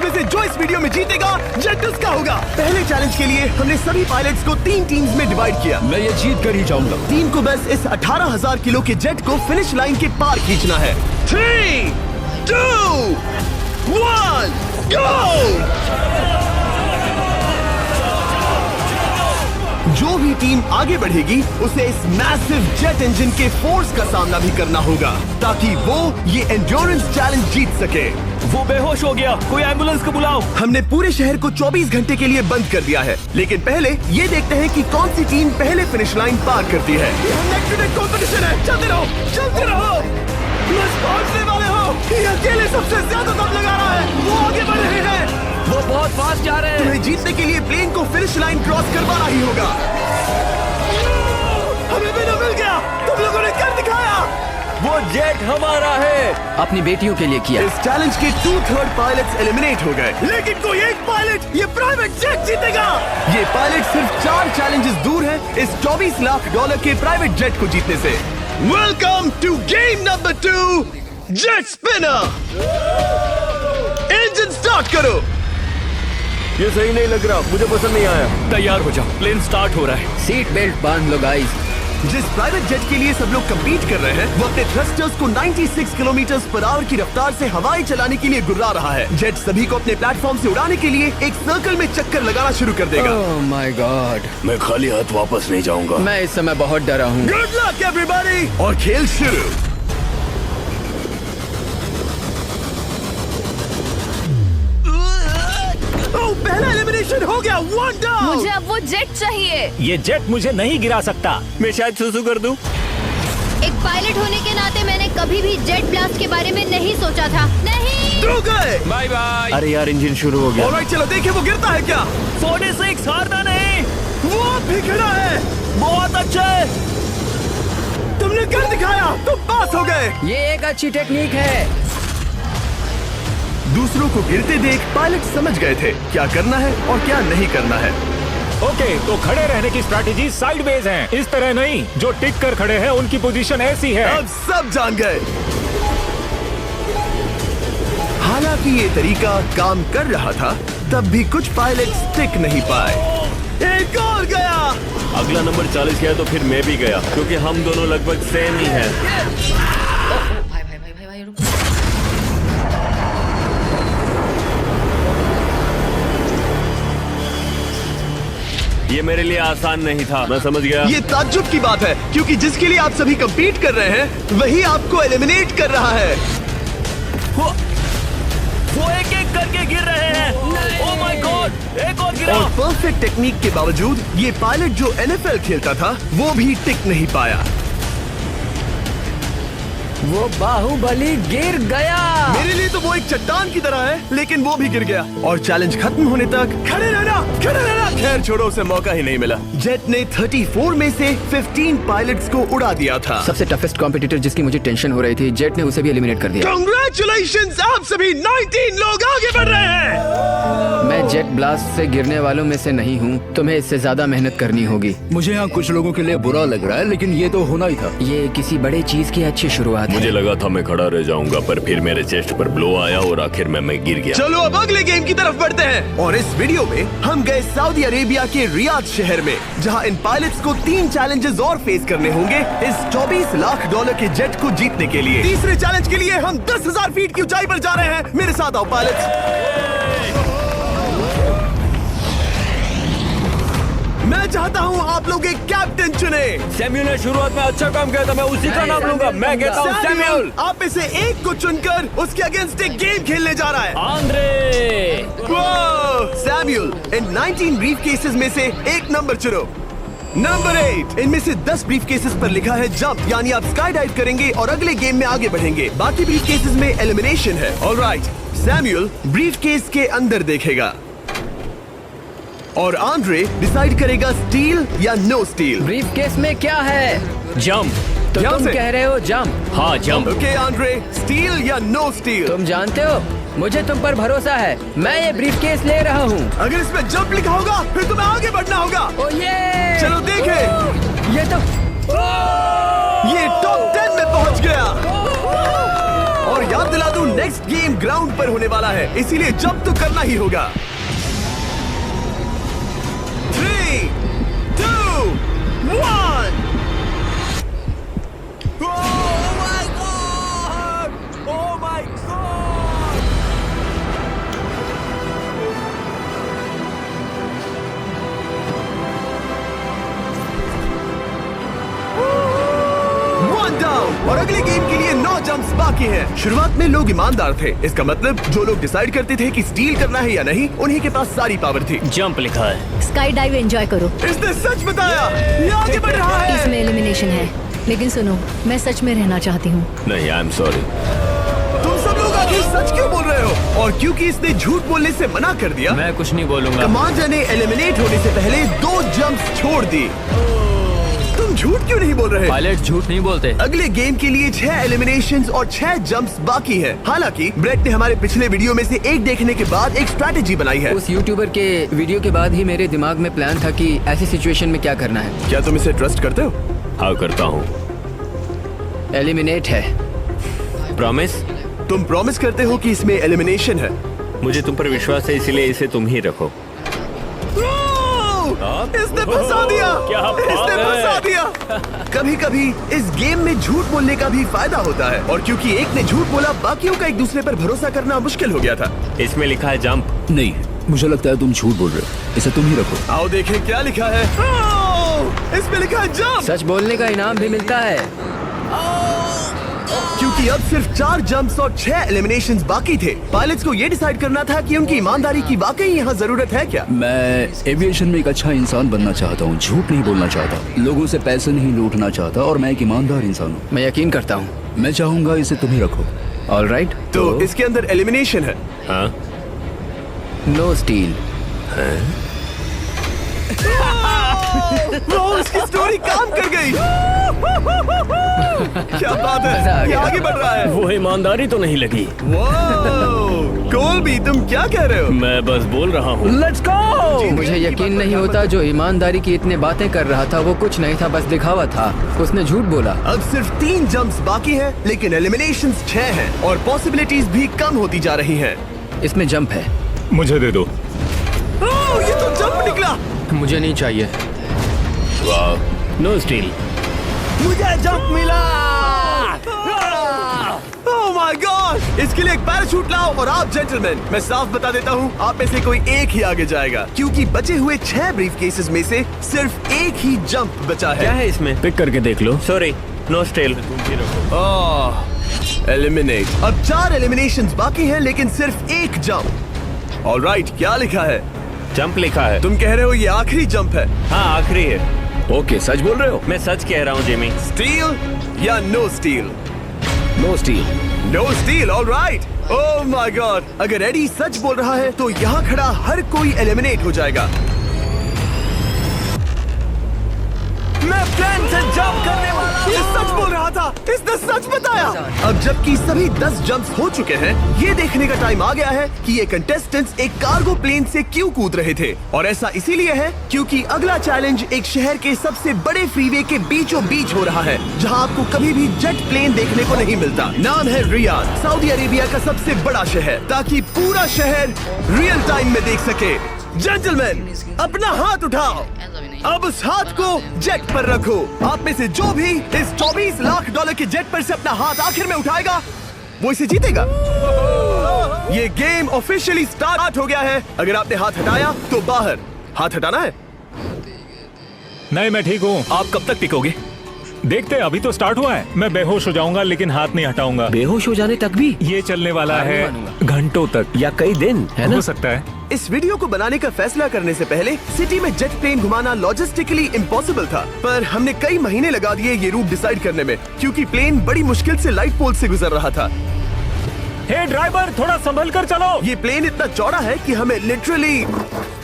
में से जो इस वीडियो में जीतेगा जेट उसका होगा। पहले चैलेंज के लिए हमने सभी पायलट्स को 3 टीम्स में डिवाइड किया। मैं ये जीत कर ही जाऊंगा। टीम को बस इस 18,000 किलो के जेट को फिनिश लाइन के पार खींचना है। 3, 2, 1, गो! जो भी टीम आगे बढ़ेगी उसे इस मैसिव जेट इंजन के फोर्स का सामना भी करना होगा ताकि वो ये एंड्योरेंस चैलेंज जीत सके। वो बेहोश हो गया, कोई एम्बुलेंस को बुलाओ। हमने पूरे शहर को 24 घंटे के लिए बंद कर दिया है, लेकिन पहले ये देखते हैं कि कौन सी टीम पहले फिनिश लाइन पार करती है। कंपटीशन है, चलते रहो, चलते रहो। बस पहुंचने वाले हो। ये अकेले सबसे ज्यादा दम लगा रहा है, वो आगे बढ़ रहे हैं। वो बहुत फास्ट जा रहे हैं। तुम्हें जीतने के लिए प्लेन को फिनिश लाइन क्रॉस करवाना ही होगा। हमें भी मिल गया, तुम लोगों ने कर दिखाया। वो जेट हमारा है। अपनी बेटियों के लिए किया। इस चैलेंज के 2/3 पायलट्स एलिमिनेट हो गए, लेकिन कोई एक पायलट ये प्राइवेट जेट जीतेगा। ये पायलट सिर्फ 4 चैलेंजेस दूर है इस $24 लाख के प्राइवेट जेट को जीतने से। Welcome to game number 2, jet spinner. Engine start करो। ये सही नहीं लग रहा, मुझे पसंद नहीं आया। तैयार हो जाओ, प्लेन स्टार्ट हो रहा है। सीट बेल्ट बांध लो गाइस। जिस प्राइवेट जेट के लिए सब लोग कम्पीट कर रहे हैं वो अपने थ्रस्टर्स को 96 किलोमीटर पर आवर की रफ्तार से हवाई चलाने के लिए गुर्रा रहा है। जेट सभी को अपने प्लेटफॉर्म से उड़ाने के लिए एक सर्कल में चक्कर लगाना शुरू कर देगा। ओह माय गॉड, मैं खाली हाथ वापस नहीं जाऊंगा। मैं इस समय बहुत डरा हूँ। गुड लक एवरीबॉडी, और खेल शुरू। पहला एलिमिनेशन हो गया, 1 डाउन। मुझे अब वो जेट चाहिए। ये जेट मुझे नहीं गिरा सकता। मैं शायद सुसु कर दूं। एक पायलट होने के नाते मैंने कभी भी जेट ब्लास्ट के बारे में नहीं सोचा था। नहीं। दो गए। Bye bye. अरे यार इंजन शुरू हो गया। ऑलराइट, चलो देखें वो गिरता है क्या। 46 हारना नहीं। वो भी खड़ा है। बहुत अच्छा है। तुमने कर दिखाया, तुम पास हो गए। ये एक अच्छी टेक्निक है। दूसरों को गिरते देख पायलट समझ गए थे क्या करना है और क्या नहीं करना है। ओके, तो खड़े रहने की स्ट्रैटेजी साइडवेज है, इस तरह नहीं। जो टिक कर खड़े हैं उनकी पोजीशन ऐसी है। अब सब जान गए। हालांकि ये तरीका काम कर रहा था, तब भी कुछ पायलट टिक नहीं पाए। एक और गया। अगला नंबर 40 गया तो फिर मैं भी गया, क्योंकि हम दोनों लगभग सेम ही हैं। ये मेरे लिए आसान नहीं था, मैं समझ गया। ये ताज्जुब की बात है, क्योंकि जिसके लिए आप सभी कंपीट कर रहे हैं वही आपको एलिमिनेट कर रहा है। वो एक एक करके गिर रहे हैं। ओह माय गॉड, एक और गिरा। और परफेक्ट टेक्निक के बावजूद ये पायलट जो NFL खेलता था वो भी टिक नहीं पाया। वो बाहुबली गिर गया। मेरे लिए तो वो एक चट्टान की तरह है, लेकिन वो भी गिर गया। और चैलेंज खत्म होने तक खड़े रहना, खड़े रहना। खैर छोड़ो, उसे मौका ही नहीं मिला। जेट ने 34 में से 15 पायलट्स को उड़ा दिया था। सबसे टफेस्ट कॉम्पिटिटर जिसकी मुझे टेंशन हो रही थी, जेट ने उसे भी एलिमिनेट कर दिया। कांग्रेचुलेशंस, आप सभी 19 लोग आगे बढ़ रहे हैं। मैं जेट ब्लास्ट से गिरने वालों में से नहीं हूँ, तुम्हें इससे ज्यादा मेहनत करनी होगी। मुझे यहाँ कुछ लोगों के लिए बुरा लग रहा है, लेकिन ये तो होना ही था। ये किसी बड़े चीज की अच्छी शुरुआत है। मुझे लगा था मैं खड़ा रह जाऊंगा, पर फिर मेरे चेस्ट पर ब्लो आया और आखिर में मैं गिर गया। चलो अब अगले गेम की तरफ बढ़ते हैं। और इस वीडियो में हम गए सऊदी अरेबिया के रियाद शहर में, जहां इन पायलट्स को 3 चैलेंजेस और फेस करने होंगे इस $24 लाख के जेट को जीतने के लिए। तीसरे चैलेंज के लिए हम 10,000 फीट की ऊंचाई पर जा रहे हैं। मेरे साथ आओ पायलट्स। मैं चाहता हूँ आप लोग एक कैप्टन चुने। सैम्यूल ने शुरुआत में अच्छा काम किया था, मैं उसी का नाम लूंगा। मैं कहता हूँ सैम्यूल। आप में से एक को चुनकर उसके अगेंस्ट एक गेम खेलने जा रहा है। आंद्रे। सैम्यूल, इन 19 ब्रीफ केसेस में से एक नंबर चुनो। नंबर 8। इनमें से 10 ब्रीफ केसेस पर लिखा है जंप, यानी आप स्काई डाइव करेंगे और अगले गेम में आगे बढ़ेंगे। बाकी ब्रीफ केसेस में एलिमिनेशन है। ऑलराइट, सैम्यूल ब्रीफ केस के अंदर देखेगा और आंद्रे डिसाइड करेगा स्टील या नो स्टील। ब्रीफ केस में क्या है? जंप। तो यहाँ तुम से? कह रहे हो जंप? हाँ जंप। ओके आंद्रे, स्टील या नो स्टील? तुम जानते हो, मुझे तुम पर भरोसा है। मैं ये ब्रीफ केस ले रहा हूँ। अगर इसमें जंप लिखा होगा फिर तुम्हें आगे बढ़ना होगा। ओ ये चलो देखें। ये तो ये टॉप 10 में पहुंच गया। और याद दिला दूं, नेक्स्ट गेम ग्राउंड पर होने वाला है, इसीलिए जंप तो करना ही होगा। 3, 2, 1। और अगले गेम के लिए 9 जंप्स बाकी हैं। शुरुआत में लोग ईमानदार थे, इसका मतलब जो लोग डिसाइड करते थे कि स्टील करना है या नहीं, उन्हीं के पास सारी पावर थी। जंप लिखा है। स्काई डाइव एंजॉय करो। इसने सच बताया, ये आगे बढ़ रहा है। इसमें एलिमिनेशन है, लेकिन सुनो, मैं सच में रहना चाहती हूँ। नहीं, आई एम सॉरी। तुम सब लोग आखिर सच क्यों बोल रहे हो? और क्योंकि इसने झूठ बोलने से मना कर दिया, मैं कुछ नहीं बोलूंगा। कमांडर ने एलिमिनेट होने से पहले 2 जंप्स छोड़ दी। तुम झूठ क्यों नहीं बोल रहे? पायलट झूठ नहीं बोलते। अगले गेम के लिए 6 एलिमिनेशंस और 6 जंप्स बाकी है। हालांकि ब्रेट ने हमारे पिछले वीडियो में से एक देखने के बाद एक स्ट्रैटेजी बनाई है। उस यूट्यूबर के वीडियो के बाद ही मेरे दिमाग में प्लान था कि ऐसी सिचुएशन में क्या करना है। क्या तुम इसे ट्रस्ट करते हो? हाँ, करता हूँ। एलिमिनेट है। प्रॉमिस? तुम प्रॉमिस करते हो कि इसमें एलिमिनेशन है? मुझे तुम पर विश्वास है, इसलिए इसे तुम ही रखो। इसने फंसा दिया। क्या बात इसने है? फंसा दिया। कभी कभी इस गेम में झूठ बोलने का भी फायदा होता है, और क्योंकि एक ने झूठ बोला, बाकियों का एक दूसरे पर भरोसा करना मुश्किल हो गया था। इसमें लिखा है जंप। नहीं, मुझे लगता है तुम झूठ बोल रहे हो। इसे तुम ही रखो। आओ देखें क्या लिखा है। इसमें लिखा है जंप। सच बोलने का इनाम भी मिलता है। क्योंकि अब सिर्फ 4 जंप्स और 6 एलिमिनेशंस बाकी थे, पायलट्स को ये डिसाइड करना था कि उनकी ईमानदारी की वाकई यहाँ जरूरत है क्या। मैं एविएशन में एक अच्छा इंसान बनना चाहता हूँ, झूठ नहीं बोलना चाहता, लोगों से पैसे नहीं लूटना चाहता, और मैं एक ईमानदार इंसान हूँ। मैं यकीन करता हूँ। मैं चाहूंगा इसे तुम ही रखो। ऑलराइट। तो इसके अंदर एलिमिनेशन है। हाँ, नो स्टील। उसकी स्टोरी काम कर गई। क्या बात मजा आ है, ये गया। आगे बढ़ रहा है। वो ईमानदारी तो नहीं लगी। कोलबी, तुम क्या कह रहे हो? मैं बस बोल रहा हूँ। Let's go. मुझे यकीन नहीं होता, जो ईमानदारी की इतने बातें कर रहा था वो कुछ नहीं था, बस दिखावा था। उसने झूठ बोला। अब सिर्फ 3 जंप्स बाकी हैं, लेकिन एलिमिनेशंस 6 हैं, और पॉसिबिलिटीज भी कम होती जा रही हैं। इसमें जंप है। मुझे दे दो। ये तो जंप निकला। मुझे नहीं चाहिए। No steel. मुझे जंप मिला। ओह माय गॉड! इसके लिए एक पैराशूट लाओ। और आप जेंटलमैन, मैं साफ बता देता हूँ, आप में से कोई एक ही आगे जाएगा, क्योंकि बचे हुए 6 ब्रीफ केसेस में से सिर्फ एक ही जंप बचा क्या है। है इसमें? पिक करके देख लो। Sorry, no steel. एलिमिनेट। अब 4 एलिमिनेशंस बाकी हैं, लेकिन सिर्फ एक जंप। ऑलराइट, क्या लिखा है? जंप लिखा है। तुम कह रहे हो ये आखिरी जंप है? हाँ, आखिरी है। ओके, सच बोल रहे हो? मैं सच कह रहा हूँ जिमी। स्टील या no steal? No steal. No steal, alright. Oh my god! अगर एडी सच बोल रहा है तो यहाँ खड़ा हर कोई एलिमिनेट हो जाएगा। मैं प्लेन से जंप करने वाला हूँ। ये सच बोल रहा था, इसने सच बताया। अब जबकि सभी 10 जंप्स हो चुके हैं, ये देखने का टाइम आ गया है कि ये कंटेस्टेंट्स एक कार्गो प्लेन से क्यों कूद रहे थे। और ऐसा इसीलिए है क्योंकि अगला चैलेंज एक शहर के सबसे बड़े फ्रीवे के बीचों बीच हो रहा है, जहाँ आपको कभी भी जेट प्लेन देखने को नहीं मिलता। नाम है रियाद, सऊदी अरेबिया का सबसे बड़ा शहर, ताकि पूरा शहर रियल टाइम में देख सके। जेंटलमैन, अपना हाथ उठाओ। अब उस हाथ को जेट पर रखो। आप में से जो भी इस 24 लाख डॉलर के जेट पर से अपना हाथ आखिर में उठाएगा, वो इसे जीतेगा। ये गेम ऑफिशियली स्टार्ट हो गया है। अगर आपने हाथ हटाया तो बाहर। हाथ हटाना है? नहीं, मैं ठीक हूँ। आप कब तक टिकोगे? देखते हैं, अभी तो स्टार्ट हुआ है। मैं बेहोश हो जाऊंगा, लेकिन हाथ नहीं हटाऊंगा। बेहोश हो जाने तक भी? ये चलने वाला हार नहीं है मानूंगा। घंटों तक, या कई दिन, है ना? हो सकता है। इस वीडियो को बनाने का फैसला करने से पहले सिटी में जेट प्लेन घुमाना लॉजिस्टिकली इम्पॉसिबल था, पर हमने कई महीने लगा दिए ये रूट डिसाइड करने में, क्योंकि प्लेन बड़ी मुश्किल से लाइट पोल से गुजर रहा था। हे ड्राइवर, थोड़ा संभल कर चलो। ये प्लेन इतना चौड़ा है कि हमें लिटरली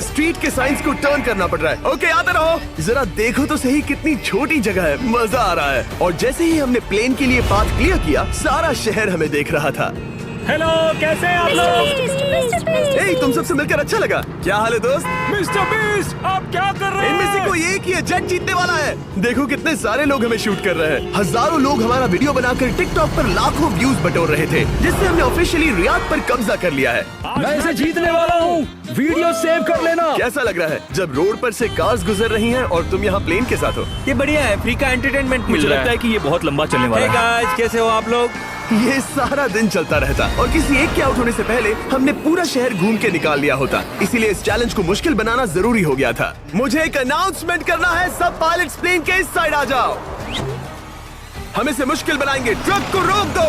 स्ट्रीट के साइंस को टर्न करना पड़ रहा है। ओके, आते रहो। जरा देखो तो सही कितनी छोटी जगह है, मजा आ रहा है। और जैसे ही हमने प्लेन के लिए पाथ क्लियर किया, सारा शहर हमें देख रहा था। हेलो, कैसे हैं आप लोग? ए, तुम सबसे मिलकर अच्छा लगा। क्या हाल है दोस्त? मिस्टर बीस्ट, आप क्या कर रहे इनमें से हैं? कोई एक ही है जेट जीतने वाला है। देखो कितने सारे लोग हमें शूट कर रहे हैं। हजारों लोग हमारा वीडियो बनाकर टिकटॉक पर लाखों व्यूज बटोर रहे थे, जिससे हमने ऑफिशियली रियाद पर कब्जा कर लिया है। मैं इसे जीतने वाला हूँ। वीडियो सेव कर लेना। कैसा लग रहा है जब रोड पर से कार्स गुजर रही हैं और तुम यहाँ प्लेन के साथ हो? ये बढ़िया है, फ्री का एंटरटेनमेंट मिल मुझे रहा लगता है। है कि ये बहुत लंबा चलने वाला है। गाइस, कैसे हो आप लोग? ये सारा दिन चलता रहता और किसी एक के आउट होने से पहले हमने पूरा शहर घूम के निकाल लिया होता। इसीलिए इस चैलेंज को मुश्किल बनाना जरूरी हो गया था। मुझे एक अनाउंसमेंट करना है। सब पायलट्स प्लेन के इस साइड आ जाओ। हम इसे मुश्किल बनाएंगे। ट्रक को रोक दो।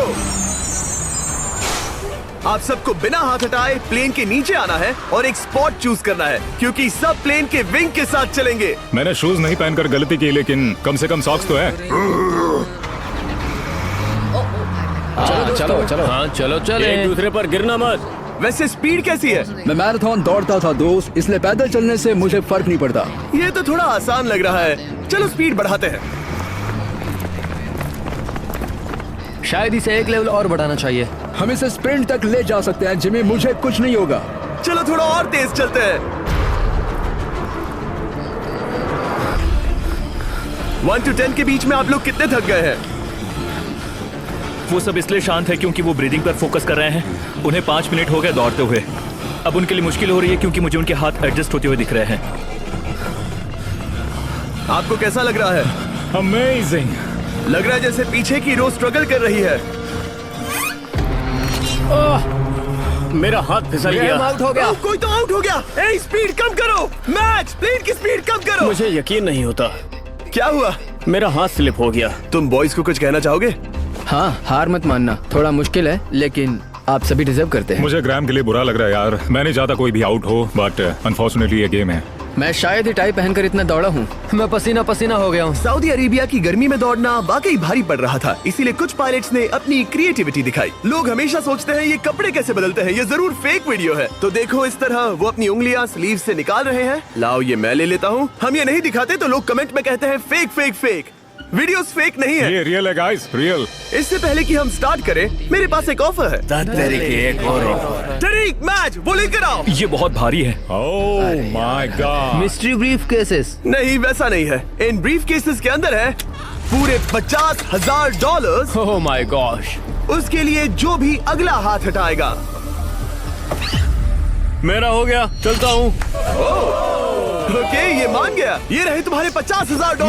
आप सबको बिना हाथ हटाए प्लेन के नीचे आना है और एक स्पॉट चूज करना है, क्योंकि सब प्लेन के विंग के साथ चलेंगे। मैंने शूज नहीं पहनकर गलती की, लेकिन कम से कम सॉक्स तो है। चलो। हाँ, चलो चले। एक दूसरे पर गिरना मत। वैसे स्पीड कैसी है? मैं मैराथन दौड़ता था दोस्त, इसलिए पैदल चलने से मुझे फर्क नहीं पड़ता। ये तो थोड़ा आसान लग रहा है। चलो स्पीड बढ़ाते हैं। शायद इसे एक लेवल और बढ़ाना चाहिए। हम इसे स्प्रिंट तक ले जा सकते हैं जिमी, मुझे कुछ नहीं होगा। चलो थोड़ा और तेज चलते हैं। 1 to 10 के बीच में आप लोग कितने थक गए हैं? वो सब इसलिए शांत है क्योंकि वो ब्रीदिंग पर फोकस कर रहे हैं। उन्हें 5 मिनट हो गए दौड़ते हुए। अब उनके लिए मुश्किल हो रही है क्योंकि मुझे उनके हाथ एडजस्ट होते हुए दिख रहे हैं। आपको कैसा लग रहा है? अमेजिंग। लग रहा है जैसे पीछे की रो स्ट्रगल कर रही है। मेरा हाथ फिसल हम गया। आउट हो गया। कोई तो आउट हो गया। ए, स्पीड कम करो। मैक्स, प्लेन की स्पीड कम करो। मुझे यकीन नहीं होता। क्या हुआ? मेरा हाथ स्लिप हो गया। तुम बॉयज को कुछ कहना चाहोगे? हाँ, हार मत मानना। थोड़ा मुश्किल है, लेकिन आप सभी डिजर्व करते हैं। मुझे ग्राम के लिए बुरा लग रहा है यार। मैं नहीं चाहता कोई भी आउट हो, बट अनफॉर्चुनेटली ये गेम है। मैं शायद ही टाई पहनकर इतना दौड़ा हूँ। मैं पसीना पसीना हो गया हूँ। सऊदी अरेबिया की गर्मी में दौड़ना वाकई भारी पड़ रहा था, इसीलिए कुछ पायलट्स ने अपनी क्रिएटिविटी दिखाई। लोग हमेशा सोचते हैं ये कपड़े कैसे बदलते हैं, ये जरूर फेक वीडियो है। तो देखो इस तरह वो अपनी उंगलियां स्लीव से निकाल रहे हैं। लाओ ये मैं ले लेता हूँ। हम ये नहीं दिखाते तो लोग कमेंट में कहते हैं fake fake fake. Videos fake नहीं है। ये रियल है गाइस, रियल। इससे पहले कि हम स्टार्ट करें, मेरे पास एक ऑफर है। एक और तरीक मैच वो लेकर आओ। ये बहुत भारी है। ओह my God. Mystery brief cases. नहीं वैसा नहीं है। इन ब्रीफ केसेस के अंदर है पूरे $50,000। Oh my gosh. उसके लिए जो भी अगला हाथ हटाएगा। मेरा हो गया, चलता हूँ। ओके, ये मान गया। ये रहे तुम्हारे $50,000।